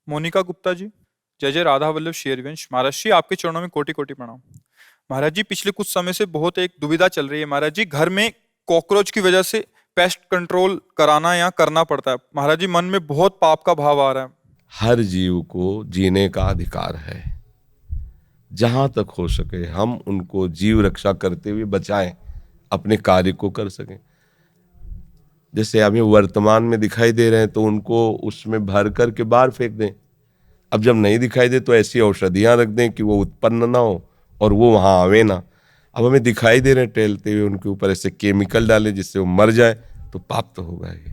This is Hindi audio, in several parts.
मोनिका गुप्ता जी, जय जय राधा वल्लभ शेरवंश। महाराज जी, आपके चरणों में कोटि कोटि प्रणाम। महाराज जी, पिछले कुछ समय से बहुत एक दुविधा चल रही है महाराज जी। घर में कॉकरोच की वजह से पेस्ट कंट्रोल कराना या करना पड़ता है महाराज जी। मन में बहुत पाप का भाव आ रहा है। हर जीव को जीने का अधिकार है। जहां तक हो सके हम उनको जीव रक्षा करते हुए बचाएं, अपने कार्य को कर सकें। जैसे हमें वर्तमान में दिखाई दे रहे हैं तो उनको उसमें भर कर के बाहर फेंक दें। अब जब नहीं दिखाई दे तो ऐसी औषधियां रख दें कि वो उत्पन्न ना हो और वो वहां आवे ना। अब हमें दिखाई दे रहे हैं टहलते हुए, उनके ऊपर ऐसे केमिकल डालें जिससे वो मर जाए, तो पाप तो होगा, ये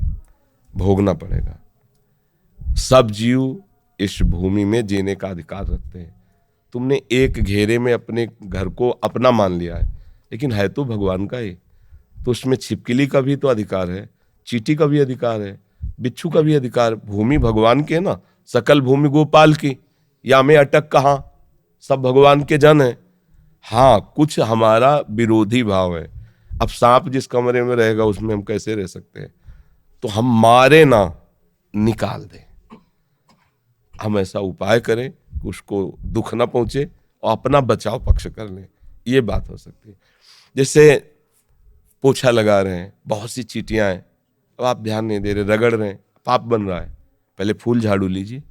भोगना पड़ेगा। सब जीव इस भूमि में जीने का अधिकार रखते हैं। तुमने एक घेरे में अपने घर को अपना मान लिया है, लेकिन है तो भगवान का ही। तो उसमें छिपकली का भी तो अधिकार है, चींटी का भी अधिकार है, बिच्छू का भी अधिकार। भूमि भगवान की है ना, सकल भूमि गोपाल की। या में अटक कहाँ, सब भगवान के जन है। हाँ, कुछ हमारा विरोधी भाव है। अब सांप जिस कमरे में रहेगा उसमें हम कैसे रह सकते हैं? तो हम मारे ना, निकाल दें। हम ऐसा उपाय करें कि उसको दुख ना पहुंचे और अपना बचाव पक्ष कर लें। ये बात हो सकती है। जैसे पोछा लगा रहे हैं, बहुत सी चींटियां हैं, अब आप ध्यान नहीं दे रहे, रगड़ रहे हैं, पाप बन रहा है। पहले फूल झाड़ू लीजिए,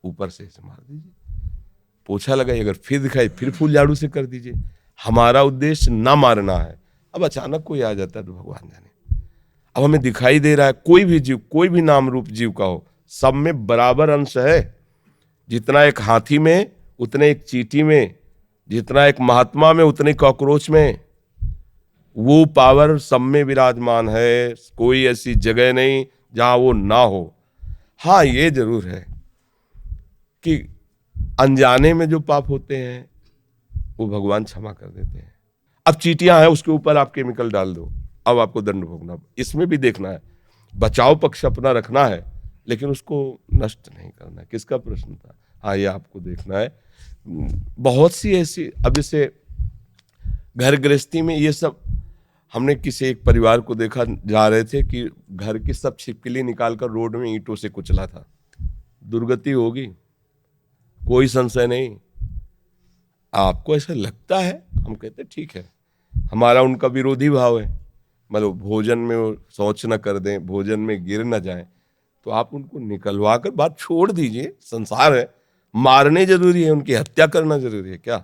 ऊपर से इसे मार दीजिए। पोछा लगाइए, अगर फिर दिखाई फिर फूल झाड़ू से कर दीजिए। हमारा उद्देश्य ना मारना है। अब अचानक कोई आ जाता है तो भगवान जाने। अब हमें दिखाई दे रहा है कोई भी जीव, कोई भी नाम रूप जीव का हो, सब में बराबर अंश है। जितना एक हाथी में उतने एक चींटी में, जितना एक महात्मा में उतने कॉकरोच में। वो पावर सब में विराजमान है। कोई ऐसी जगह नहीं जहां वो ना हो। हाँ, ये जरूर है कि अनजाने में जो पाप होते हैं वो भगवान क्षमा कर देते हैं। अब चींटियां हैं, उसके ऊपर आप केमिकल डाल दो, अब आपको दंड भोगना। इसमें भी देखना है, बचाव पक्ष अपना रखना है, लेकिन उसको नष्ट नहीं करना है। किसका प्रश्न था? हाँ, ये आपको देखना है। बहुत सी ऐसी, अब जैसे घर गृहस्थी में ये सब, हमने किसी एक परिवार को देखा, जा रहे थे कि घर की सब छिपकली निकालकर रोड में ईंटों से कुचला था। दुर्गति होगी, कोई संशय नहीं। आपको ऐसा लगता है, हम कहते ठीक है, हमारा उनका विरोधी भाव है। मतलब भोजन में वो शौच न कर दें, भोजन में गिर न जाएं, तो आप उनको निकलवा कर बात छोड़ दीजिए। संसार है, मारने जरूरी है, उनकी हत्या करना जरूरी है क्या?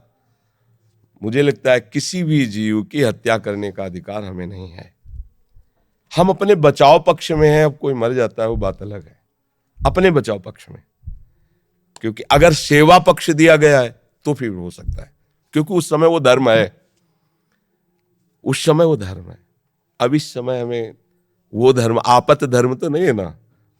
मुझे लगता है किसी भी जीव की हत्या करने का अधिकार हमें नहीं है। हम अपने बचाव पक्ष में हैं। अब कोई मर जाता है वो बात अलग है, अपने बचाव पक्ष में। क्योंकि अगर सेवा पक्ष दिया गया है तो फिर हो सकता है, क्योंकि उस समय वो धर्म है, उस समय वो धर्म है। अब इस समय हमें वो धर्म, आपत धर्म तो नहीं है ना,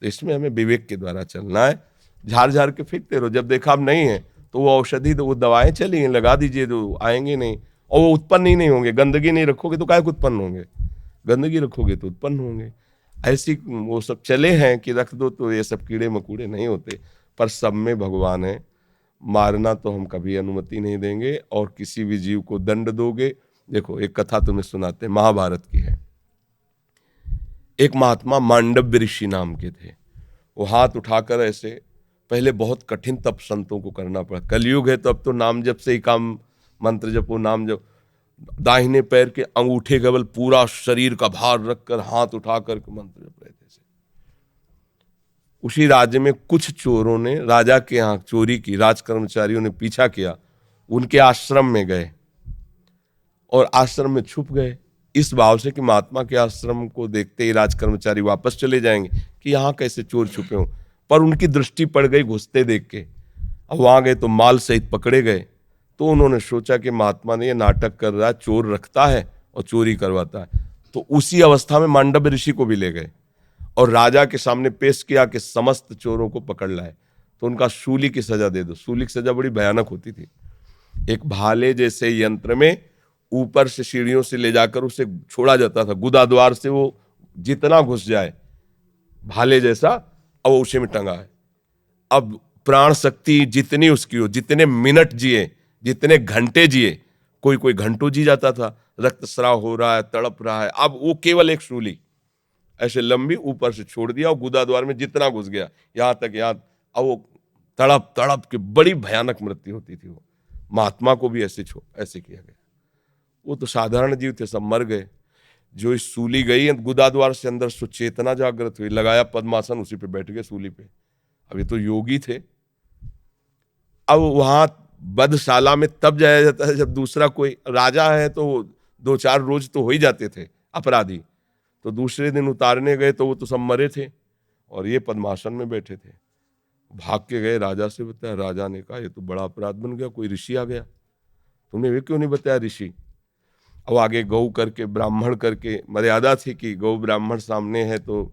तो इसमें हमें विवेक के द्वारा चलना है। झाड़ झाड़ के फेंकते रहो, जब देखा अब नहीं है तो वो औषधि, तो वो दवाएं चली हैं, लगा दीजिए, तो आएंगे नहीं और वो उत्पन्न ही नहीं होंगे। गंदगी नहीं रखोगे तो काय उत्पन्न होंगे, गंदगी रखोगे तो उत्पन्न होंगे। ऐसी वो सब चले हैं कि रख दो तो ये सब कीड़े मकूड़े नहीं होते। पर सब में भगवान है। मारना तो हम कभी अनुमति नहीं देंगे। और किसी भी जीव को दंड दोगे, देखो एक कथा तुम्हें सुनाते, महाभारत की है। एक महात्मा मांडव्य ऋषि नाम के थे। वो हाथ उठाकर ऐसे, पहले बहुत कठिन तप संतों को करना पड़ा। कलयुग है तो अब तो नाम जप से ही काम, मंत्र जपो, नाम जप। दाहिने पैर के अंगूठे केवल पूरा शरीर का भार रखकर हाथ उठाकर मंत्र जप रहे थे। उसी राज्य में कुछ चोरों ने राजा के यहाँ चोरी की, राज कर्मचारियों ने पीछा किया, उनके आश्रम में गए और आश्रम में छुप गए, इस भाव से कि महात्मा के आश्रम को देखते ही राज कर्मचारी वापस चले जाएंगे कि यहाँ कैसे चोर छुपे हों। पर उनकी दृष्टि पड़ गई घुसते देख के। अब वहां गए तो माल सहित पकड़े गए। तो उन्होंने सोचा कि महात्मा ने ये नाटक कर रहा है, चोर रखता है और चोरी करवाता है। तो उसी अवस्था में मांडव्य ऋषि को भी ले गए और राजा के सामने पेश किया कि समस्त चोरों को पकड़ लाए, तो उनका शूली की सजा दे दो। शूली की सजा बड़ी भयानक होती थी। एक भाले जैसे यंत्र में ऊपर से सीढ़ियों से ले जाकर उसे छोड़ा जाता था, गुदा द्वार से वो जितना घुस जाए, भाले जैसा, अब वो उसी में टंगा है। अब प्राण शक्ति जितनी उसकी हो, जितने मिनट जिए, जितने घंटे जिए, कोई कोई घंटों जी जाता था, रक्तस्राव हो रहा है, तड़प रहा है। अब वो केवल एक शूली ऐसे लंबी ऊपर से छोड़ दिया और गुदा द्वार में जितना घुस गया, यहां तक, यहां, अब वो तड़प तड़प के बड़ी भयानक मृत्यु होती थी। वो महात्मा को भी ऐसे किया गया। वो तो साधारण जीव थे, सब मर गए। जो इस सूली गई गुदाद्वार से अंदर सुचेतना जागृत हुई, लगाया पद्मासन, उसी पे बैठ गए सूली पे। अब ये तो योगी थे। अब वहां बधशाला में तब जाया जाता है जब दूसरा कोई राजा है, तो 2-4 रोज तो हो ही जाते थे अपराधी। तो दूसरे दिन उतारने गए तो वो तो सब मरे थे और ये पद्मासन में बैठे थे। भाग के गए, राजा से बताया। राजा ने कहा ये तो बड़ा अपराध बन गया, कोई ऋषि आ गया, तुमने वे क्यों नहीं बताया ऋषि। अब आगे गौ करके ब्राह्मण करके मर्यादा थी कि गौ ब्राह्मण सामने है तो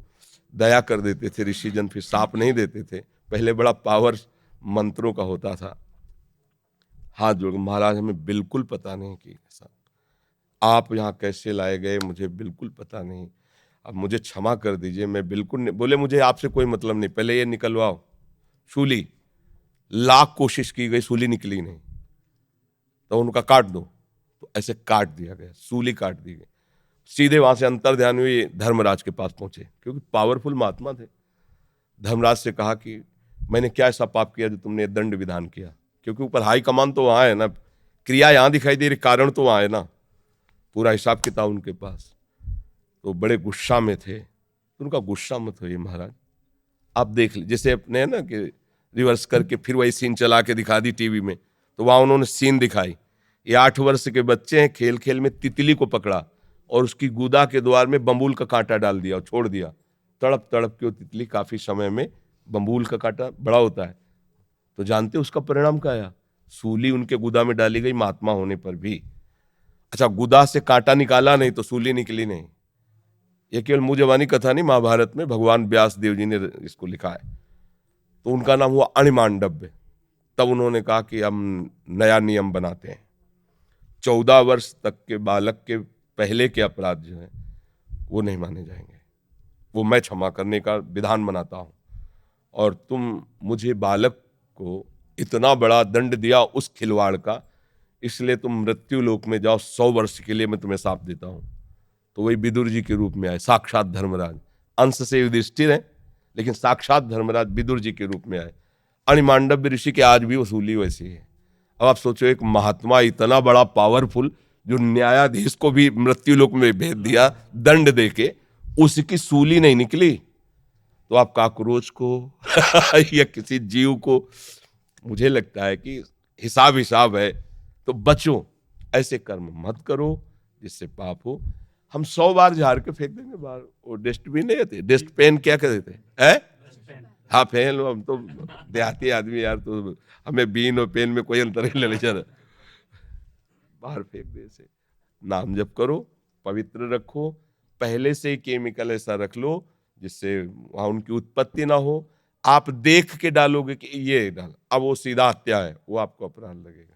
दया कर देते थे ऋषि जन, फिर साप नहीं देते थे। पहले बड़ा पावर मंत्रों का होता था। हाथ जोड़, महाराज हमें बिल्कुल पता नहीं कि ऐसा, आप यहाँ कैसे लाए गए मुझे बिल्कुल पता नहीं, अब मुझे क्षमा कर दीजिए, मैं बिल्कुल नहीं। बोले मुझे आपसे कोई मतलब नहीं, पहले ये निकलवाओ सूली। लाख कोशिश की गई, सूली निकली नहीं। तो उनका काट दो, तो ऐसे काट दिया गया, सूली काट दी गई। सीधे वहां से अंतर ध्यान हुई, धर्मराज के पास पहुंचे, क्योंकि पावरफुल महात्मा थे। धर्मराज से कहा कि मैंने क्या ऐसा पाप किया जो तुमने दंड विधान किया, क्योंकि ऊपर हाई कमान तो वहां है ना, क्रिया यहां दिखाई दे रही, कारण तो वहां है ना, पूरा हिसाब किताब उनके पास। तो बड़े गुस्सा में थे। तो उनका गुस्सा मत होइए महाराज, आप देख लीजिए। जैसे अपने है ना कि रिवर्स करके फिर वही सीन चला के दिखा दी टीवी में, तो वहां उन्होंने सीन दिखाई। ये 8 वर्ष के बच्चे हैं, खेल खेल में तितली को पकड़ा और उसकी गुदा के द्वार में बम्बूल का कांटा डाल दिया और छोड़ दिया। तड़प तड़प के वो तितली, काफी समय में बम्बूल का कांटा बड़ा होता है, तो जानते उसका परिणाम क्या आया। सूली उनके गुदा में डाली गई, महात्मा होने पर भी। अच्छा, गुदा से कांटा निकाला नहीं तो सूली निकली नहीं। यह केवल मुंह जबानी कथा नहीं, महाभारत में भगवान व्यास देव जी ने इसको लिखा है। तो उनका नाम हुआ अणिमांडव्य। तब उन्होंने कहा कि हम नया नियम बनाते हैं, 14 वर्ष तक के बालक के पहले के अपराध जो हैं वो नहीं माने जाएंगे, वो मैं क्षमा करने का विधान बनाता हूं। और तुम मुझे बालक को इतना बड़ा दंड दिया उस खिलवाड़ का, इसलिए तुम मृत्यु लोक में जाओ, 100 वर्ष के लिए मैं तुम्हें शाप देता हूं। तो वही विदुर जी के रूप में आए, साक्षात धर्मराज। अंश से युधिष्ठिर हैं, लेकिन साक्षात धर्मराज विदुर जी के रूप में आए। अणिमांडव्य ऋषि के आज भी वसूली वैसी है। अब आप सोचो, एक महात्मा इतना बड़ा पावरफुल, जो न्यायाधीश को भी मृत्यु लोक में भेज दिया दंड देके, उसकी सूली नहीं निकली। तो आप काकरोच को या किसी जीव को, मुझे लगता है कि हिसाब है, तो बचो, ऐसे कर्म मत करो जिससे पाप हो। हम 100 बार झाड़ के फेंक देंगे बाहर, वो डस्टबिन नहीं होते, डस्ट पेन क्या कहते हैं, हाँ पेन। हम तो देहाती आदमी यार, तो हमें बीन और पेन में कोई अंतर नहीं ले चल, बाहर फेंक दे। से नाम जप करो, पवित्र रखो, पहले से ही केमिकल ऐसा रख लो जिससे वहां उनकी उत्पत्ति ना हो। आप देख के डालोगे कि ये डाल, अब वो सीधा हत्या है, वो आपको अपराध लगेगा।